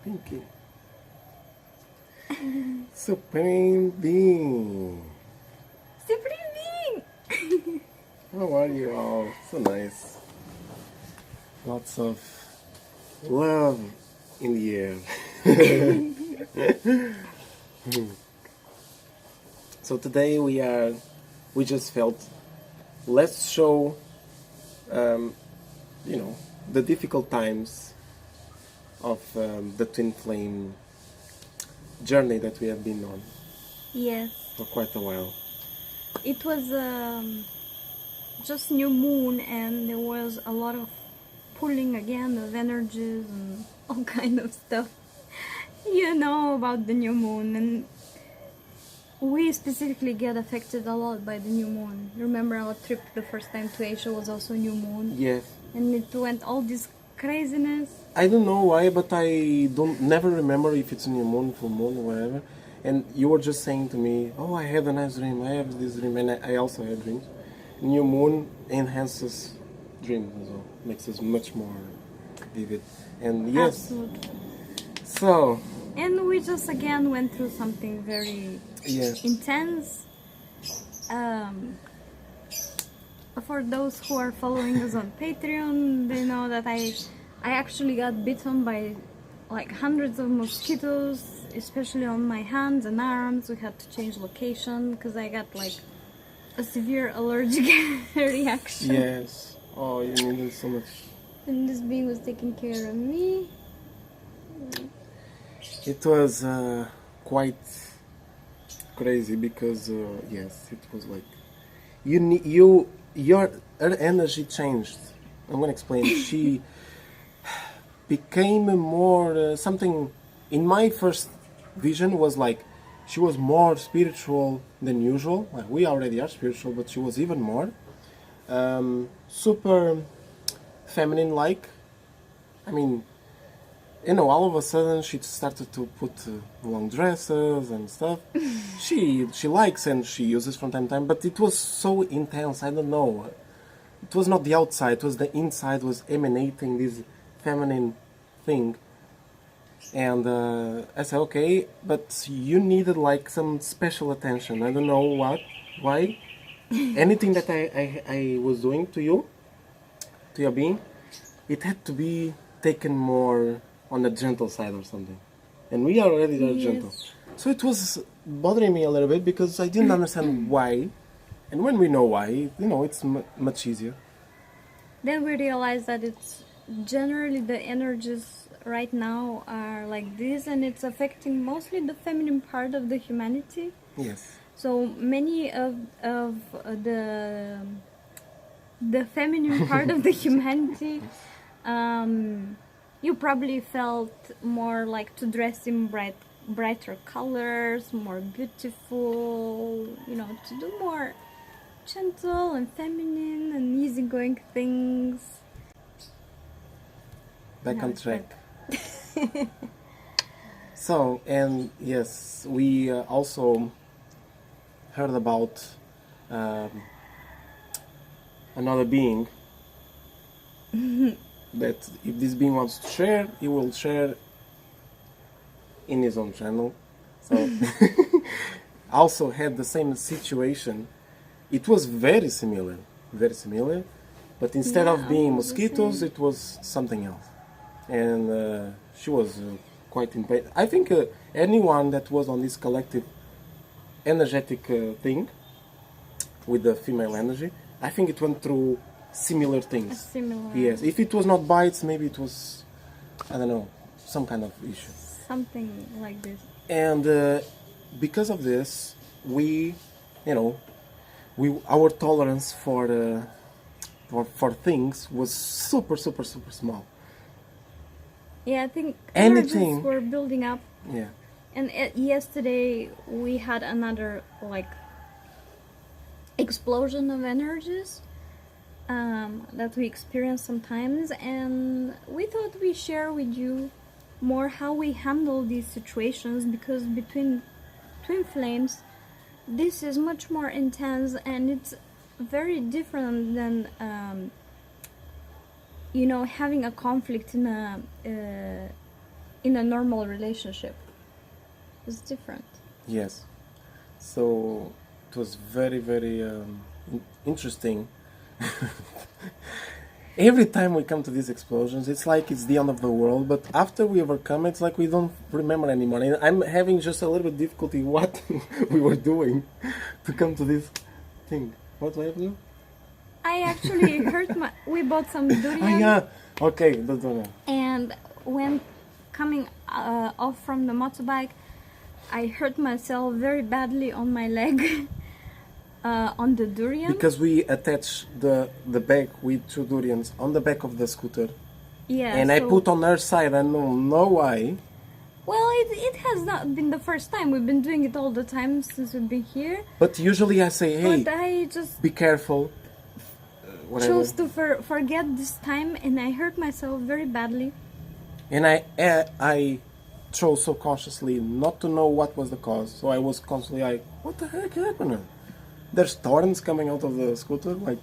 Pinky. Supreme Being. Supreme Being! How are you all? So nice. Lots of love in the air. So today we just felt, let's show, the difficult times of the twin flame journey that we have been on. Yes. For quite a while. It was just new moon, and there was a lot of pulling again of energies and all kind of stuff. You know about the new moon, and we specifically get affected a lot by the new moon. Remember our trip the first time to Asia was also new moon? Yes. And it went all this craziness. I don't know why, but I never remember if it's new moon, full moon, or whatever. And you were just saying to me, oh, I had a nice dream, I have this dream, and I also had dreams. New moon enhances dreams as well, makes us much more vivid. And yes, Absolutely. so... And we just again went through something very intense. For those who are following us on Patreon, they know that I actually got bitten by like hundreds of mosquitoes, especially on my hands and arms. We had to change location because I got like a severe allergic reaction. Yes. Oh, you needed so much. And this being was taking care of me. It was quite crazy because yes, it was like her energy changed. I'm gonna explain. She became more something. In my first vision was like she was more spiritual than usual. Like we already are spiritual, but she was even more super feminine-like. I mean, all of a sudden she started to put long dresses and stuff. She likes and she uses from time to time, but it was so intense. I don't know. It was not the outside; it was the inside was emanating this feminine thing. And I said, okay, but you needed like some special attention. I don't know why. Anything that I was doing to you, to your being, it had to be taken more on the gentle side or something. And we are already very gentle. So it was bothering me a little bit because I didn't understand why. And when we know why, it's much easier. Then we realized that it's generally the energies right now are like this, and it's affecting mostly the feminine part of the humanity. Yes. So many of the feminine part of the humanity, you probably felt more like to dress in brighter colors, more beautiful, to do more gentle and feminine and easygoing things. Back on track. So, and yes, we also heard about another being that if this being wants to share, he will share in his own channel. So also had the same situation. It was very similar, but instead of being mosquitoes, it was something else. And she was quite in pain. I think anyone that was on this collective energetic thing with the female energy, I think it went through similar things. Similar. Yes, if it was not bites, maybe it was, I don't know, some kind of issue. Something like this. And because of this, our tolerance for things was super small. Yeah, I think Anything energies were building up. Yeah. And yesterday we had another explosion of energies that we experience sometimes, and we thought we share with you more how we handle these situations, because between twin flames this is much more intense, and it's very different than having a conflict in in a normal relationship. It's different. Yes. So it was very, very interesting. Every time we come to these explosions, it's like it's the end of the world. But after we overcome it, it's like we don't remember anymore. And I'm having just a little bit difficulty what we were doing to come to this thing. What do I have to do? I actually hurt my. We bought some durian. Ah, yeah. Okay, that's all. And when coming off from the motorbike, I hurt myself very badly on my leg. On the durian. Because we attach the bag with 2 durians on the back of the scooter. Yeah. And I put on her side, I don't know why. Well, it has not been the first time. We've been doing it all the time since we've been here. But usually I say, hey, but I just be careful. Whatever. chose to forget this time, and I hurt myself very badly. And I chose so consciously not to know what was the cause. So I was constantly like, what the heck happened? There's thorns coming out of the scooter, like.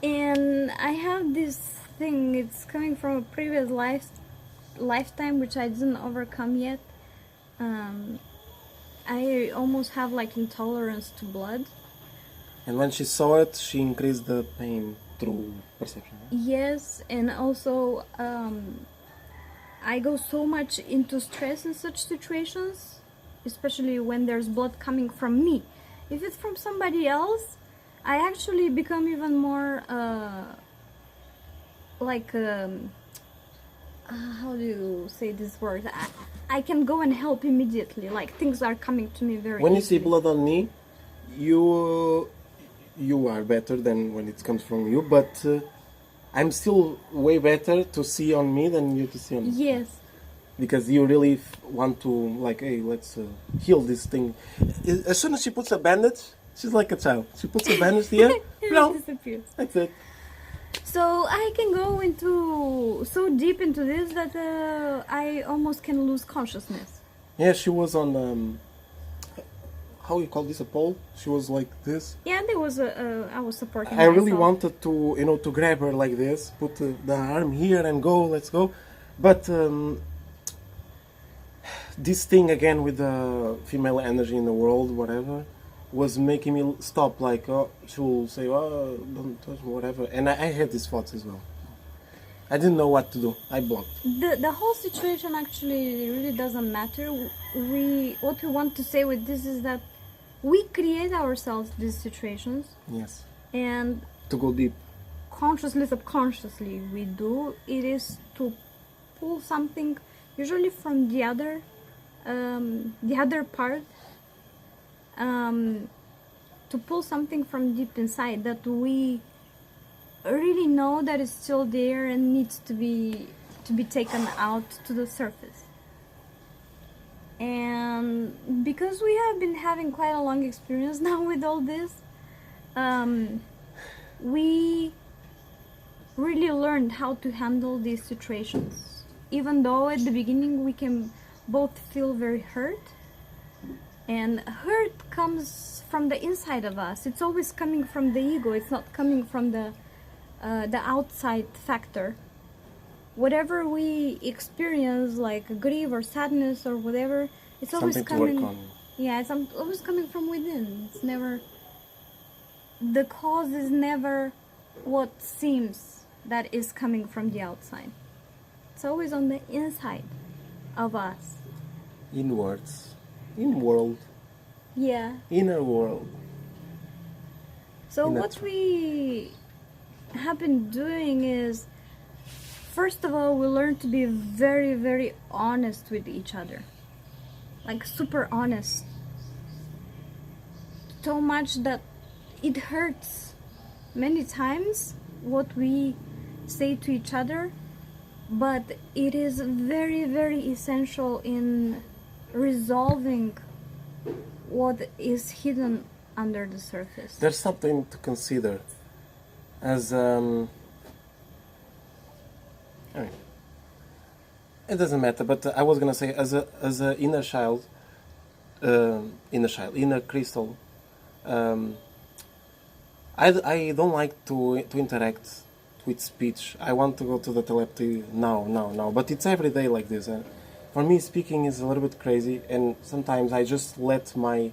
And I have this thing. It's coming from a previous lifetime, which I didn't overcome yet. I almost have like intolerance to blood. And when she saw it, she increased the pain through perception. Yes, and also I go so much into stress in such situations, especially when there's blood coming from me. If it's from somebody else, I actually become even more like how do you say this word? I can go and help immediately. Like things are coming to me very. When you easily. see blood on me, you are better than when it comes from you. But I'm still way better to see on me than you to see on me. Yes. Because you really want to, like, hey, let's heal this thing. As soon as she puts a bandage, she's like a child. She puts a bandage here, It disappears. that's it. So I can go into so deep into this that I almost can lose consciousness. Yeah, she was on, how you call this, a pole? She was like this. Yeah, there was I was supporting I really myself. wanted to, to grab her like this, put the arm here and go, let's go. But this thing again with the female energy in the world, whatever, was making me stop. Like, oh, she'll say, oh, don't touch me, whatever. And I had these thoughts as well. I didn't know what to do. I blocked. The whole situation actually really doesn't matter. What we want to say with this is that we create ourselves these situations. Yes. And To go deep. consciously, subconsciously, we do. It is to pull something, usually from the other part, to pull something from deep inside that we really know that is still there and needs to be taken out to the surface. And because we have been having quite a long experience now with all this, we really learned how to handle these situations. Even though at the beginning we can both feel very hurt, and hurt comes from the inside of us. It's always coming from the ego. It's not coming from the outside factor. Whatever we experience, like grief or sadness or whatever, it's always Something coming. to work on. Yeah, it's always coming from within. It's never. The cause is never what seems that is coming from the outside. It's always on the inside of us. Inwards. In world. Yeah. Inner world. So In that what we have been doing is, first of all, we learn to be very, very honest with each other. Like super honest. So much that it hurts many times what we say to each other, but it is very, very essential in resolving what is hidden under the surface. There's something to consider as I mean, it doesn't matter, but I was gonna say as a inner child, inner crystal. I don't like to interact with speech. I want to go to the telepathy now. But it's every day like this. for me, speaking is a little bit crazy, and sometimes I just let my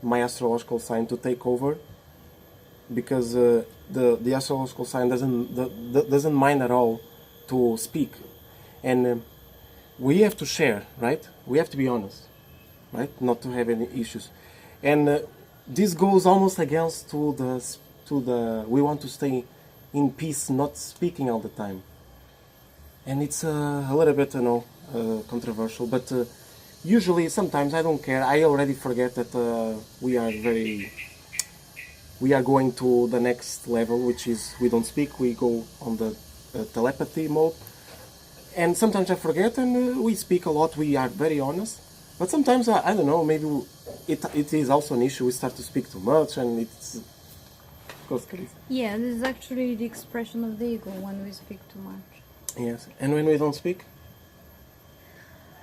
astrological sign to take over, because the astrological sign doesn't mind at all to speak, and we have to share, right? We have to be honest, right? Not to have any issues, and this goes almost against to the we want to stay in peace, not speaking all the time, and it's a little bit, controversial, but usually sometimes I don't care. I already forget that we are going to the next level, which is we don't speak, we go on the telepathy mode. And sometimes I forget, and we speak a lot, we are very honest. But sometimes, I don't know, maybe it is also an issue, we start to speak too much, and it goes crazy. Yeah, this is actually the expression of the ego when we speak too much. Yes, and when we don't speak?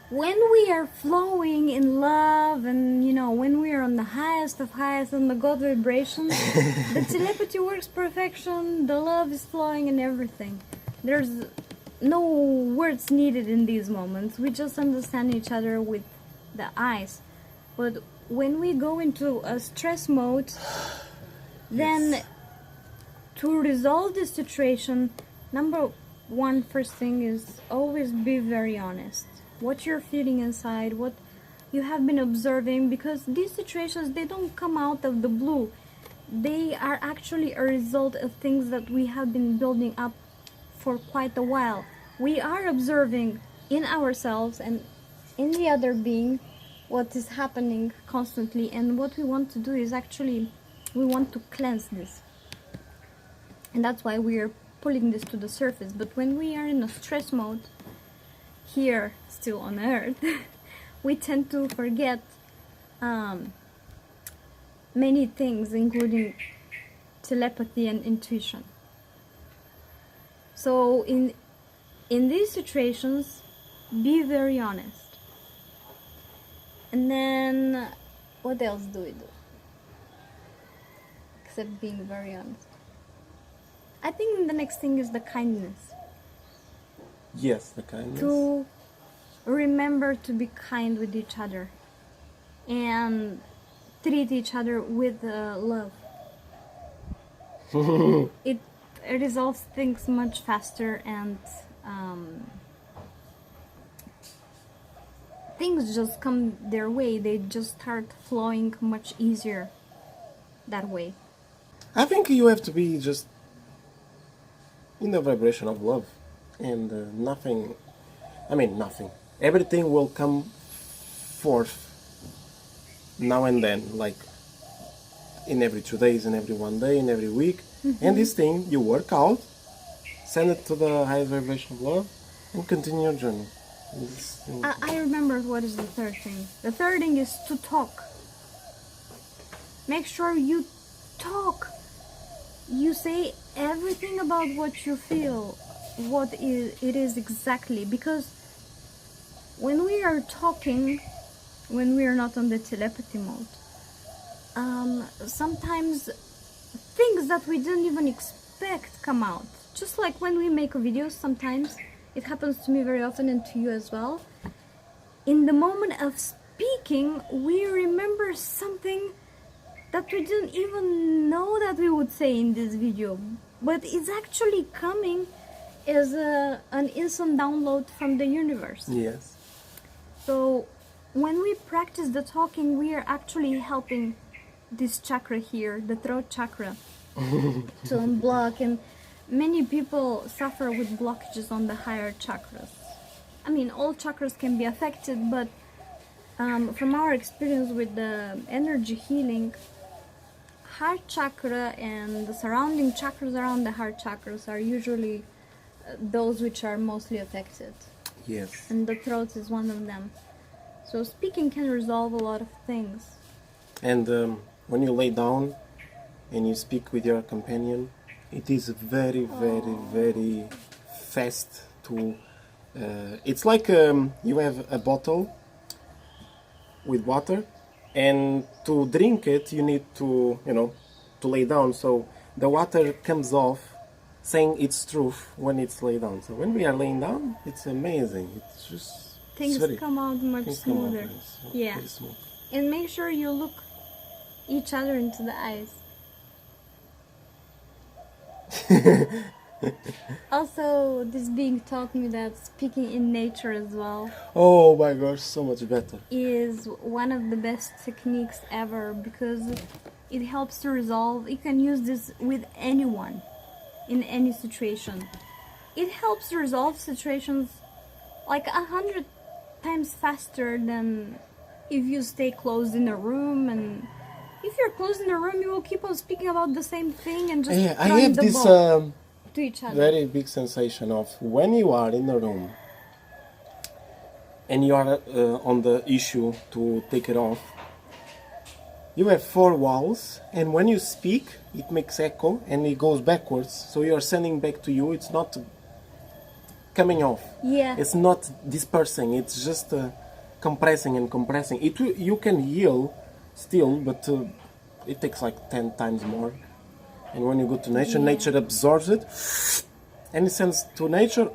When we are flowing in love, and when we are on the highest of highest on the God vibration, the telepathy works perfection, the love is flowing and everything. There's no words needed in these moments. We just understand each other with the eyes. But when we go into a stress mode, then Yes. to resolve this situation, first thing is always be very honest. What you're feeling inside, what you have been observing, because these situations, they don't come out of the blue. They are actually a result of things that we have been building up for quite a while. We are observing in ourselves and in the other being what is happening constantly, and what we want to do is actually we want to cleanse this, and that's why we are pulling this to the surface. But when we are in a stress mode here still on earth, we tend to forget many things, including telepathy and intuition. So in these situations, be very honest. And then what else do we do except being very honest? I think the next thing is the kindness. Yes, the kindness. To remember to be kind with each other and treat each other with love. It resolves things much faster, and things just come their way. They just start flowing much easier that way. I think you have to be just in the vibration of love, and nothing, everything will come forth now and then, like in every 2 days, in every 1 day, in every week. And this thing you work out, send it to the highest vibration of love, and continue your journey. I remember what is the third thing. The third thing is to talk. Make sure you talk. You say everything about what you feel, what it is exactly, because when we are talking, when we are not on the telepathy mode, sometimes things that we didn't even expect come out. Just like when we make videos, sometimes it happens to me very often, and to you as well. In the moment of speaking, we remember something that we didn't even know that we would say in this video, but it's actually coming as an instant download from the universe. Yes. So when we practice the talking, we are actually helping this chakra here, the throat chakra, to unblock. And many people suffer with blockages on the higher chakras. I mean, all chakras can be affected, but from our experience with the energy healing, heart chakra and the surrounding chakras around the heart chakras are usually those which are mostly affected. Yes. And the throat is one of them. So speaking can resolve a lot of things. And when you lay down and you speak with your companion, it is very, very, very fast to... it's like you have a bottle with water, and to drink it you need to, to lay down. So the water comes off saying its truth when it's laid down. So when we are laying down, it's amazing. It's just... things very- come out much things come out smoother. very Yeah. very smooth. And make sure you look each other into the eyes. Also, this being taught me that speaking in nature as well Oh my gosh, so much better. is one of the best techniques ever, because it helps to resolve. You can use this with anyone in any situation. It helps to resolve situations like 100 times faster than if you stay closed in a room. And if you're closed in a room, you will keep on speaking about the same thing and just Yeah, I throwing have the this ball to each other. very big sensation of when you are in a room and you are on the issue to take it off. You have 4 walls, and when you speak, it makes echo and it goes backwards. So you are sending back to you. It's not coming off. Yeah. It's not dispersing. It's just compressing and compressing. You can heal still, but it takes like 10 times more. And when you go to nature, Yeah. nature absorbs it, and it sends to nature,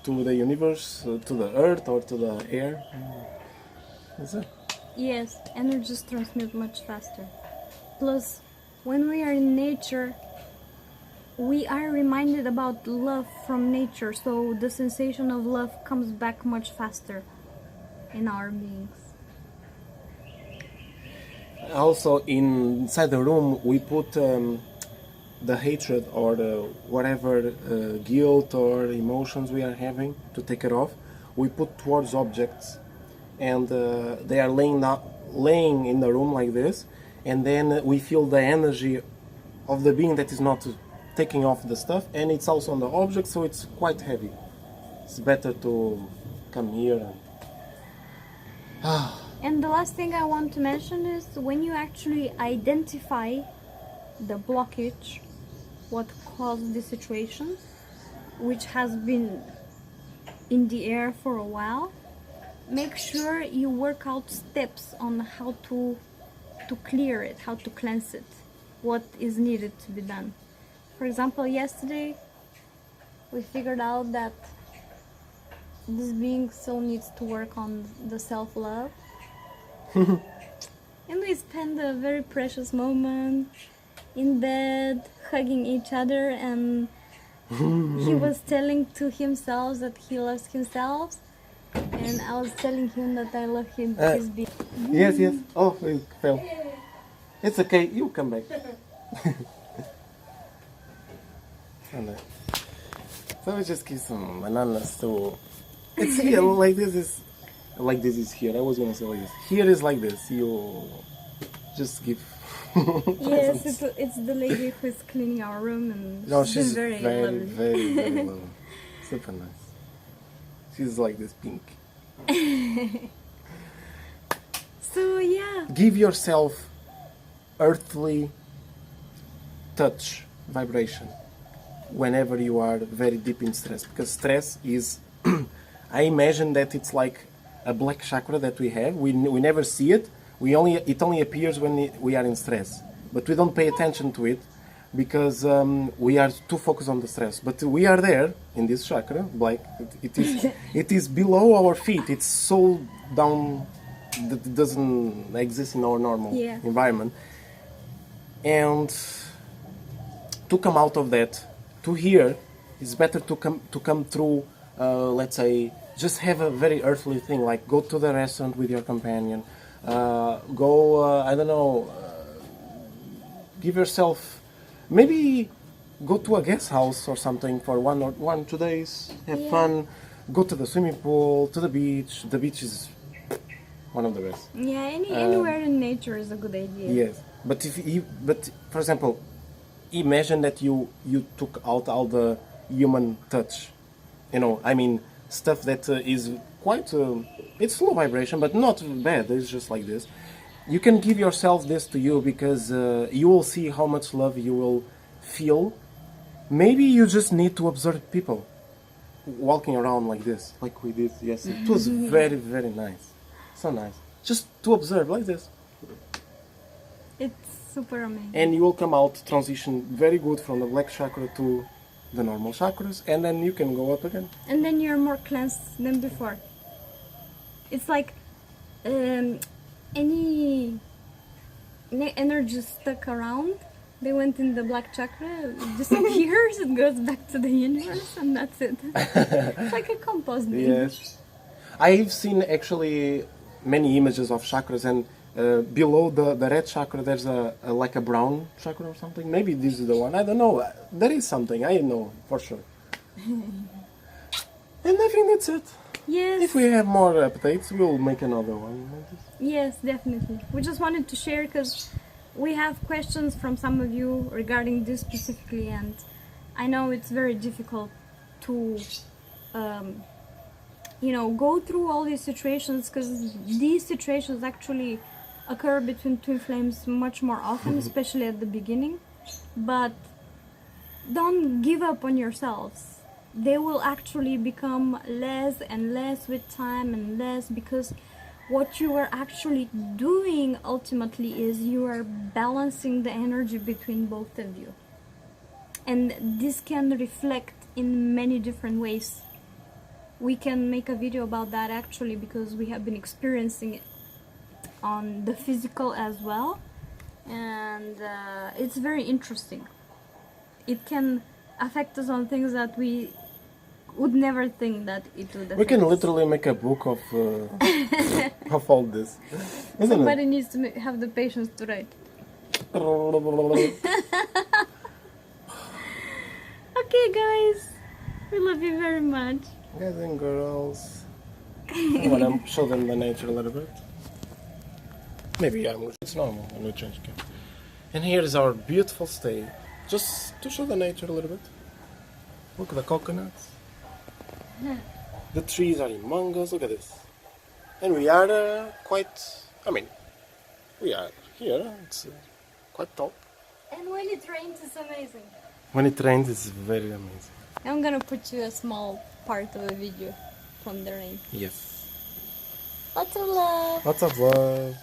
to the universe, to the earth or to the air. That's it. Yes, energies transmit much faster. Plus, when we are in nature, we are reminded about love from nature, so the sensation of love comes back much faster in our beings. Also, inside the room, we put the hatred or the whatever guilt or emotions we are having to take it off. We put towards objects, and they are laying in the room like this, and then we feel the energy of the being that is not taking off the stuff, and it's also on the object, so it's quite heavy. It's better to come here and And the last thing I want to mention is when you actually identify the blockage, what caused the situation, which has been in the air for a while, make sure you work out steps on how to clear it, how to cleanse it, what is needed to be done. For example, yesterday we figured out that this being still needs to work on the self-love. And we spent a very precious moment in bed, hugging each other, and he was telling to himself that he loves himself, and I was telling him that I love him. His being. yes. Oh, it fell. It's okay. You come back. And, so we just give some bananas to. It's here like this is. Like this is here. I was gonna say like this. Here is like this. You just give. Yes, it's the lady who is cleaning our room, and No, she's she's been very very, lovely. very, very lovely. Super nice. She's like this pink. So yeah, Give yourself earthly touch, vibration, whenever you are very deep in stress. Because stress is, I imagine that it's like a black chakra that we have. We never see it. It only appears when we are in stress. But we don't pay attention to it because we are too focused on the stress. But we are there in this chakra, black. It is below our feet. It's so down that it doesn't exist in our normal environment. And to come out of that, to here, it's better to come through, let's say, just have a very earthly thing, like go to the restaurant with your companion, I don't know, give yourself, maybe go to a guest house or something for 2 days, have fun, go to the swimming pool, to the beach. The beach is one of the best. yeah, anywhere in nature is a good idea. Yes, but but for example, imagine that you took out all the human touch, I mean stuff that is quite it's low vibration, but not bad. It's just like this. You can give yourself this to you because you will see how much love you will feel. Maybe you just need to observe people walking around like this, like we did yesterday. It was very, very nice. So nice. Just to observe like this. It's super amazing. And you will come out, transition very good from the black chakra to the normal chakras, and then you can go up again. And then you're more cleansed than before. It's like any energy stuck around, they went in the black chakra, it disappears, it goes back to the universe, and that's it. It's like a compost bin. Yes. I've seen actually many images of chakras, and below the red chakra there's a like a brown chakra or something. Maybe this is the one. I don't know. There is something. I know for sure. And I think that's it. Yes. If we have more updates, we'll make another one. Yes, definitely. We just wanted to share because we have questions from some of you regarding this specifically, and I know it's very difficult to go through all these situations, because these situations actually occur between twin flames much more often, especially at the beginning. But don't give up on yourselves. They will actually become less and less with time and less, because what you are actually doing ultimately is you are balancing the energy between both of you. And this can reflect in many different ways. We can make a video about that actually, because we have been experiencing it on the physical as well, and it's very interesting. It can affect us on things that we would never think that it would affect. We can literally make a book of of all this. Isn't Somebody needs to have the patience to write. it? Okay guys, we love you very much. Guys and girls, I want to show them the nature a little bit. Maybe it's normal when we change camera. And here is our beautiful stay, just to show the nature a little bit. Look at the coconuts. The trees are humongous. Look at this. And we are we are here. It's quite tall. And when it rains, it's amazing. When it rains, it's very amazing. I'm gonna put you a small part of a video from the rain. Yes. Lots of love. Lots of love.